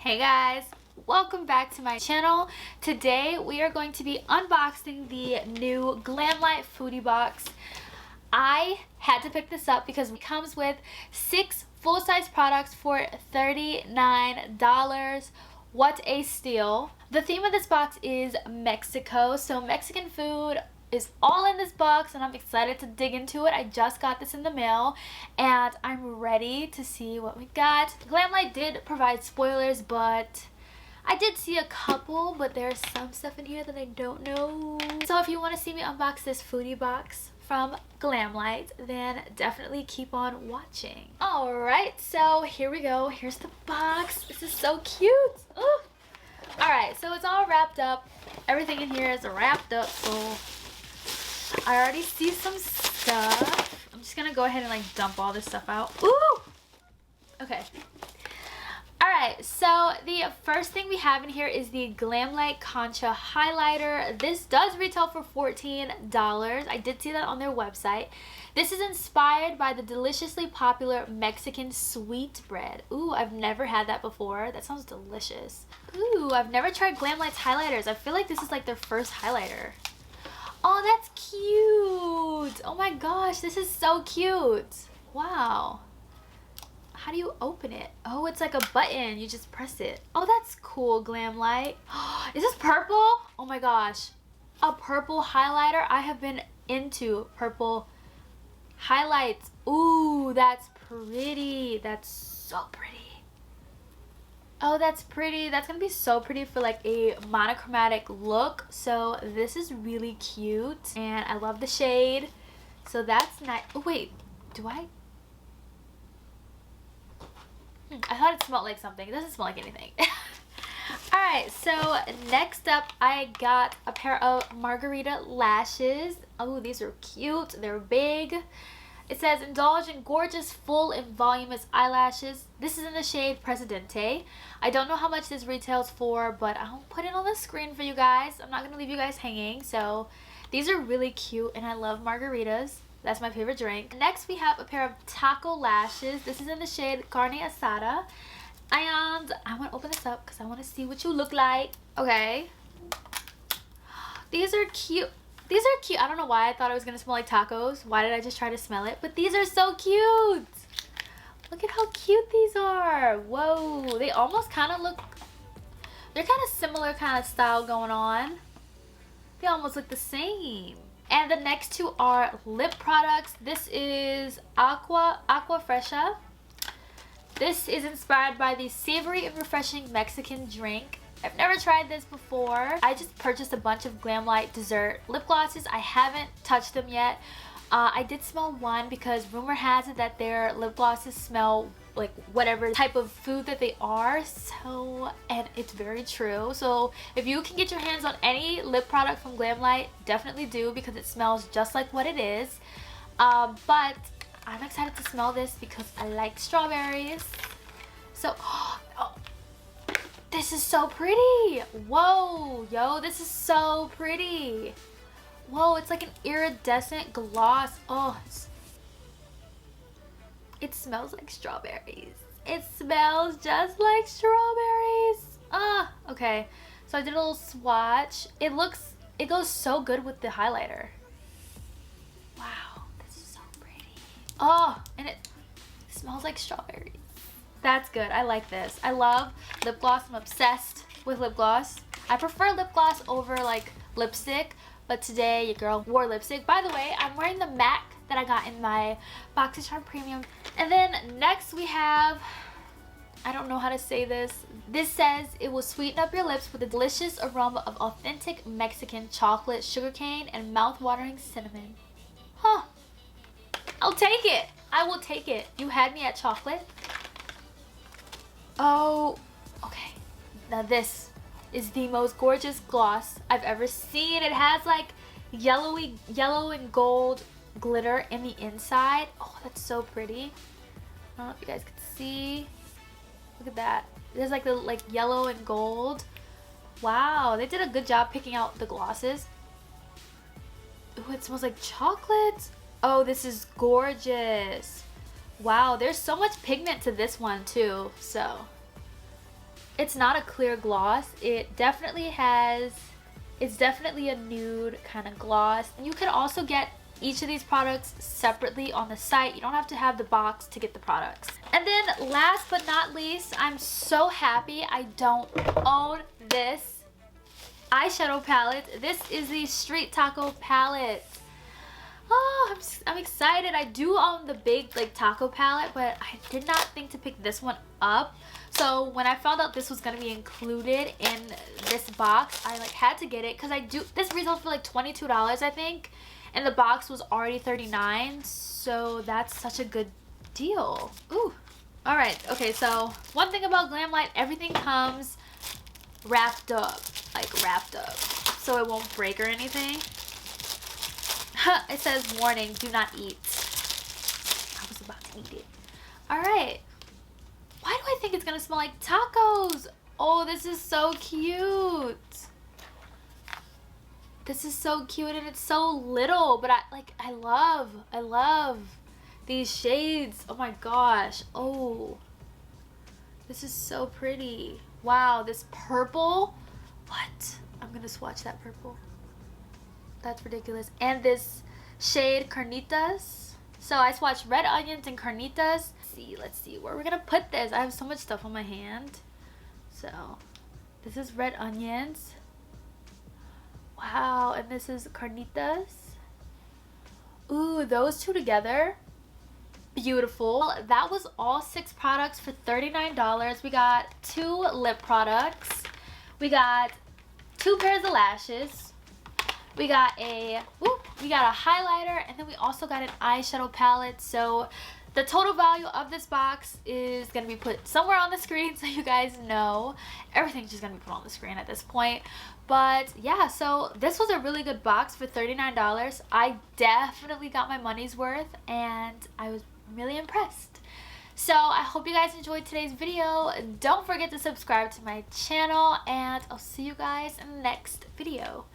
Hey guys, welcome back to my channel. Today we are going to be unboxing the new Glamlite Foodie box. I had to pick this up because it comes with 6 full-size products for $39. What a steal. The theme of this box is Mexico, so Mexican food is all in this box and I'm excited to dig into it. I just got this in the mail and I'm ready to see what we got. Glamlite did provide spoilers, but I did see a couple, but there's some stuff in here that I don't know. So if you want to see me unbox this foodie box from Glamlite, then definitely keep on watching. Alright, so here we go. Here's the box. This is so cute. Ooh. Alright, so it's all wrapped up. Everything in here is wrapped up, so I already see some stuff. I'm just gonna go ahead and like dump all this stuff out. Ooh! Okay. Alright, so the first thing we have in here is the Glamlite CONCHA highlighter. This does retail for $14. I did see that on their website. This is inspired by the deliciously popular Mexican sweetbread. Ooh, I've never had that before. That sounds delicious. Ooh, I've never tried Glamlite's highlighters. I feel like this is like their first highlighter. Oh, that's cute. Oh my gosh, this is so cute. Wow. How do you open it? Oh, it's like a button. You just press it. Oh, that's cool, Glamlite. Is this purple? Oh my gosh. A purple highlighter. I have been into purple highlights. Ooh, that's pretty. That's so pretty. Oh, that's pretty. That's gonna be so pretty for like a monochromatic look. So this is really cute and I love the shade. So that's nice. Oh wait, do I thought it smelled like something. It doesn't smell like anything. Alright, so next up I got a pair of Margarita lashes. Oh, these are cute. They're big. It says, indulge in gorgeous, full, and voluminous eyelashes. This is in the shade Presidente. I don't know how much this retails for, but I'll put it on the screen for you guys. I'm not going to leave you guys hanging. So these are really cute, and I love margaritas. That's my favorite drink. Next, we have a pair of taco lashes. This is in the shade Carne Asada. And I want to open this up because I want to see what you look like. Okay. These are cute. These are cute. I don't know why I thought it was going to smell like tacos. Why did I just try to smell it? But these are so cute. Look at how cute these are. Whoa. They almost kind of look... They're kind of similar kind of style going on. They almost look the same. And the next two are lip products. This is AQUA FRESHA. This is inspired by the savory and refreshing Mexican drink. I've never tried this before. I just purchased a bunch of Glamlite dessert lip glosses. I haven't touched them yet. I did smell one because rumor has it that their lip glosses smell like whatever type of food that they are. So, and it's very true. So if you can get your hands on any lip product from Glamlite, definitely do because it smells just like what it is. But I'm excited to smell this because I like strawberries. So, oh, this is so pretty. Whoa, yo, this is so pretty. Whoa, it's like an iridescent gloss. Oh, it smells like strawberries. It smells just like strawberries. Ah, okay. So I did a little swatch. It goes so good with the highlighter. Wow, this is so pretty. Oh, and it smells like strawberries. That's good. I like this. I love lip gloss. I'm obsessed with lip gloss. I prefer lip gloss over like lipstick, but today your girl wore lipstick. By the way, I'm wearing the MAC that I got in my BoxyCharm Premium. And then next we have, I don't know how to say this. This says it will sweeten up your lips with a delicious aroma of authentic Mexican chocolate, sugarcane, and mouth-watering cinnamon. Huh. I'll take it. I will take it. You had me at chocolate. Oh, okay. Now this is the most gorgeous gloss I've ever seen. It has like yellow and gold glitter in the inside. Oh, that's so pretty. I don't know if you guys can see. Look at that. There's like the yellow and gold. Wow, they did a good job picking out the glosses. Ooh, it smells like chocolate. Oh, this is gorgeous. Wow, there's so much pigment to this one too, so it's not a clear gloss. It definitely has, it's definitely a nude kind of gloss. And you can also get each of these products separately on the site. You don't have to have the box to get the products. And then last but not least, I'm so happy I don't own this eyeshadow palette. This is the Street Taco palette. Oh, I'm excited. I do own the big like taco palette, but I did not think to pick this one up. So when I found out this was gonna be included in this box, I like had to get it because this retails for like $22, I think, and the box was already $39. So that's such a good deal. Ooh. All right. Okay. So one thing about Glamlite, everything comes wrapped up, so it won't break or anything. It says, warning, do not eat. I was about to eat it. Alright. Why do I think it's gonna smell like tacos? Oh, this is so cute. This is so cute and it's so little, but I love these shades. Oh my gosh. Oh. This is so pretty. Wow, this purple. What? I'm gonna swatch that purple. That's ridiculous. And this shade Carnitas. So I swatched red onions and Carnitas. Let's see where we're gonna put this. I have so much stuff on my hand. So this is red onions. Wow, and this is Carnitas. Ooh, those two together. Beautiful. That was all 6 products for $39. We got 2 lip products. We got 2 pairs of lashes. We got a highlighter, and then we also got an eyeshadow palette. So the total value of this box is going to be put somewhere on the screen so you guys know. Everything's just going to be put on the screen at this point. But yeah, so this was a really good box for $39. I definitely got my money's worth, and I was really impressed. So I hope you guys enjoyed today's video. Don't forget to subscribe to my channel, and I'll see you guys in the next video.